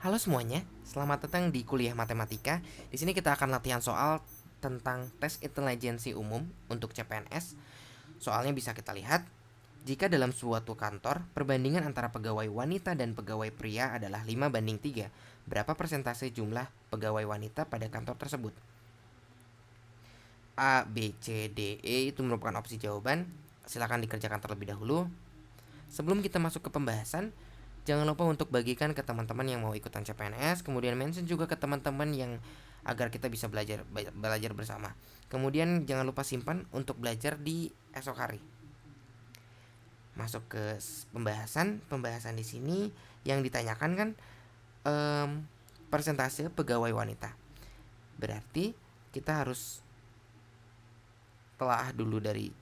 Halo semuanya, selamat datang di kuliah matematika. Di sini kita akan latihan soal tentang tes intelijensi umum untuk CPNS. Soalnya bisa kita lihat, jika dalam suatu kantor, perbandingan antara pegawai wanita dan pegawai pria adalah 5:3, berapa persentase jumlah pegawai wanita pada kantor tersebut? A, B, C, D, E itu merupakan opsi jawaban. Silakan dikerjakan terlebih dahulu. Sebelum kita masuk ke pembahasan, jangan lupa untuk bagikan ke teman-teman yang mau ikutan CPNS, kemudian mention juga ke teman-teman yang agar kita bisa belajar bersama. Kemudian jangan lupa simpan untuk belajar di esok hari. Masuk ke pembahasan di sini yang ditanyakan kan persentase pegawai wanita. Berarti kita harus telah dulu dari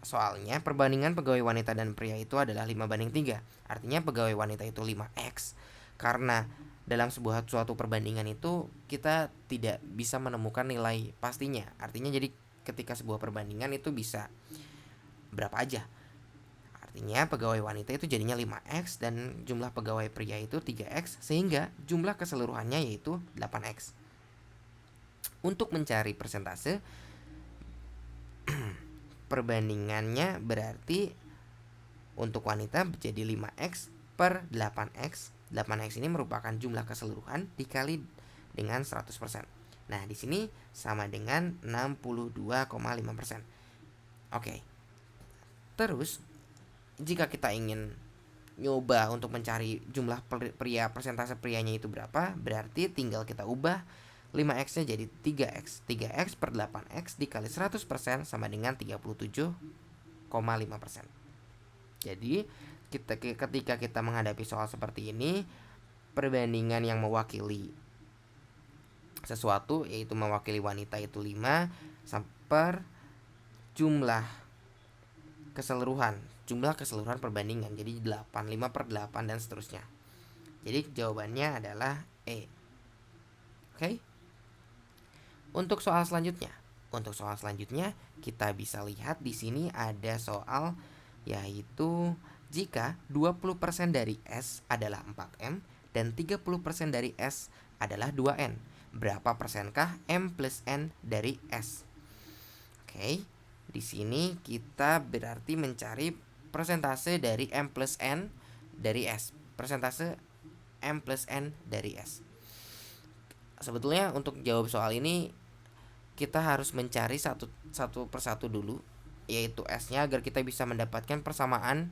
soalnya perbandingan pegawai wanita dan pria itu adalah 5:3. Artinya pegawai wanita itu 5x. Karena dalam suatu perbandingan itu kita tidak bisa menemukan nilai pastinya. Artinya jadi ketika sebuah perbandingan itu bisa berapa aja. Artinya pegawai wanita itu jadinya 5x dan jumlah pegawai pria itu 3x sehingga jumlah keseluruhannya yaitu 8x. Untuk mencari persentase perbandingannya berarti untuk wanita menjadi 5x per 8x. 8x ini merupakan jumlah keseluruhan dikali dengan 100%. Nah, di sini sama dengan 62,5%. Oke. Terus, jika kita ingin nyoba untuk mencari jumlah persentase prianya itu berapa, berarti tinggal kita ubah 5x-nya jadi 3x. 3x per 8x dikali 100% sama dengan 37,5%. Jadi ketika kita menghadapi soal seperti ini, perbandingan yang mewakili sesuatu yaitu mewakili wanita itu 5 per jumlah keseluruhan perbandingan jadi 8, 5 per 8 dan seterusnya. Jadi jawabannya adalah E. Oke. Untuk soal selanjutnya kita bisa lihat di sini ada soal yaitu jika 20% dari S adalah 4M dan 30% dari S adalah 2N, berapa persenkah M plus N dari S? Oke, di sini kita berarti mencari persentase dari M plus N dari S. Persentase M plus N dari S. Sebetulnya untuk jawab soal ini kita harus mencari satu persatu dulu, yaitu S-nya agar kita bisa mendapatkan persamaan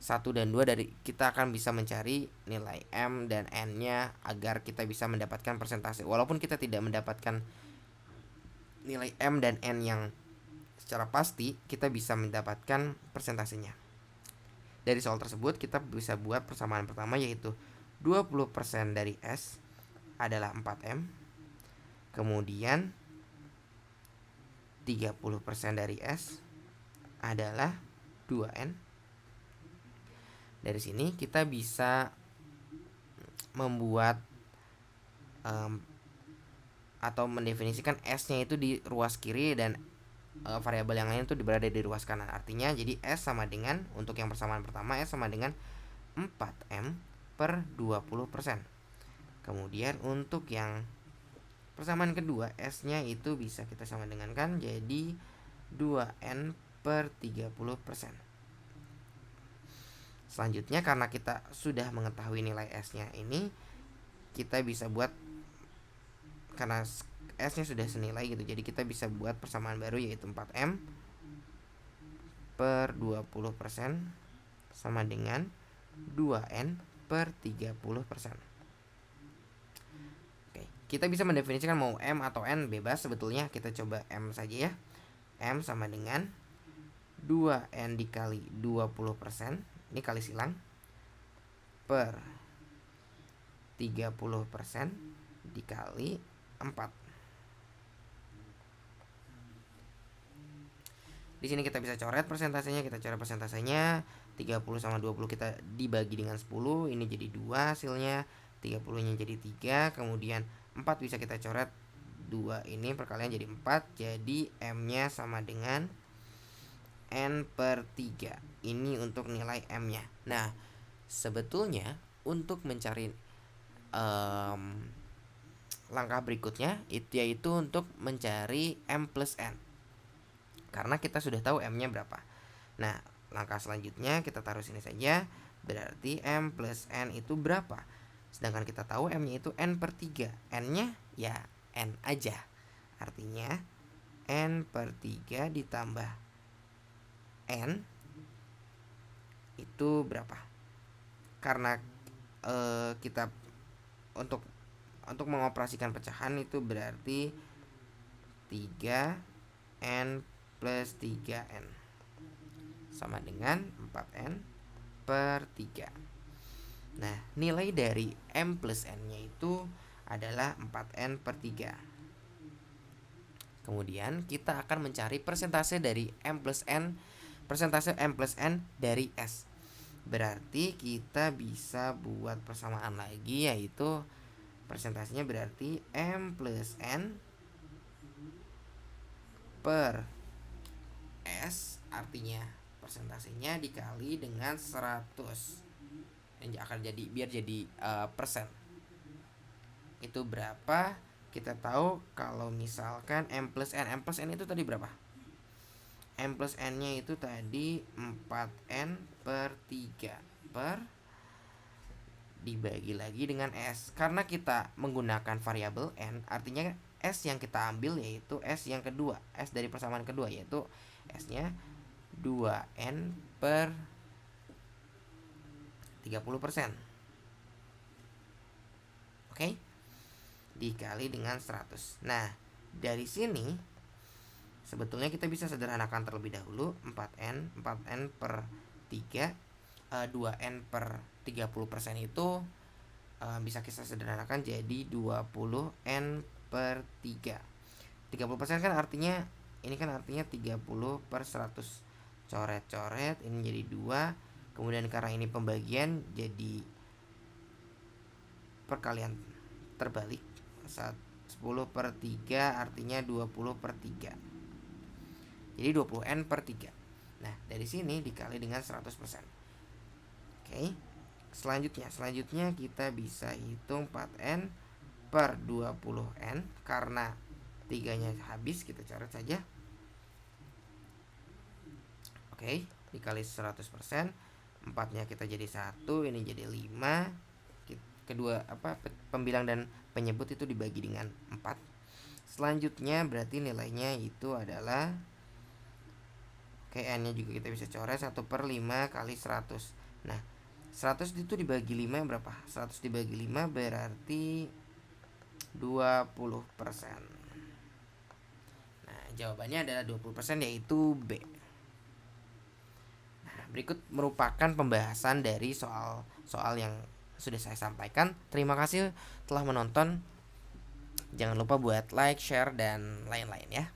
1 dan 2 dari kita akan bisa mencari nilai M dan N-nya agar kita bisa mendapatkan persentase. Walaupun kita tidak mendapatkan nilai M dan N yang secara pasti, kita bisa mendapatkan persentasenya. Dari soal tersebut kita bisa buat persamaan pertama yaitu 20% dari S adalah 4M. Kemudian 30% dari S adalah 2N. Dari sini kita bisa membuat atau mendefinisikan S-nya itu di ruas kiri dan variabel yang lain itu berada di ruas kanan. Artinya jadi S sama dengan, untuk yang persamaan pertama, S sama dengan 4M per 20%. Kemudian untuk yang persamaan kedua, S-nya itu bisa kita sama dengan kan jadi 2N per 30%. Selanjutnya karena kita sudah mengetahui nilai S-nya ini, kita bisa buat, karena S-nya sudah senilai gitu, jadi kita bisa buat persamaan baru yaitu 4M per 20% sama dengan 2N per 30%. Oke, kita bisa mendefinisikan mau M atau N bebas sebetulnya, kita coba M saja ya. M sama dengan 2N dikali 20%, ini kali silang, per 30% dikali 4. Di sini kita bisa coret persentasenya, 30 sama 20 kita dibagi dengan 10, ini jadi 2 hasilnya, 30-nya jadi 3, kemudian 4 bisa kita coret 2 ini perkalian jadi 4, jadi M-nya sama dengan N per 3. Ini untuk nilai M-nya. Nah, sebetulnya untuk mencari langkah berikutnya itu yaitu untuk mencari M plus N, karena kita sudah tahu M-nya berapa. Nah, langkah selanjutnya kita taruh sini saja, berarti M plus N itu berapa? Sedangkan kita tahu M-nya itu N per 3, N-nya ya N aja. Artinya N per 3 ditambah N itu berapa? Karena kita untuk mengoperasikan pecahan itu berarti 3N plus 3N sama dengan 4N per 3. Nah, nilai dari M plus N-nya itu adalah 4N per 3. Kemudian kita akan mencari persentase dari M plus N, persentase M plus N dari S. Berarti kita bisa buat persamaan lagi, yaitu persentasenya berarti M plus N per S, artinya persentasenya dikali dengan 100. Ini akan jadi, biar jadi persen. Itu berapa? Kita tahu kalau misalkan M plus N itu tadi berapa? M plus N-nya itu tadi 4N per 3 per dibagi lagi dengan S. Karena kita menggunakan variabel N, artinya S yang kita ambil yaitu S yang kedua, S dari persamaan kedua, yaitu S-nya 2N per 30%. Oke? Dikali dengan 100. Nah, dari sini sebetulnya kita bisa sederhanakan terlebih dahulu. 4N per 3, 2N per 30% itu bisa kita sederhanakan jadi 20N per 3. 30% kan artinya, ini kan artinya 30 per 100. Coret-coret, ini jadi 2. Kemudian karena ini pembagian, jadi perkalian terbalik. 10 per 3 artinya 20 per 3. Jadi 20N per 3. Nah, dari sini dikali dengan 100%. Oke. Selanjutnya kita bisa hitung 4N per 20N. Karena 3-nya habis, kita coret saja. Oke, dikali 100%. 4-nya kita jadi 1, ini jadi 5. Kedua pembilang dan penyebut itu dibagi dengan 4. Selanjutnya berarti nilainya itu adalah, oke, N-nya juga kita bisa coret, 1 per 5 kali 100. Nah, 100 itu dibagi 5 berapa? 100 dibagi 5 berarti 20%. Nah, jawabannya adalah 20%, yaitu B. Nah, berikut merupakan pembahasan dari soal yang sudah saya sampaikan. Terima kasih telah menonton. Jangan lupa buat like, share, dan lain-lain ya.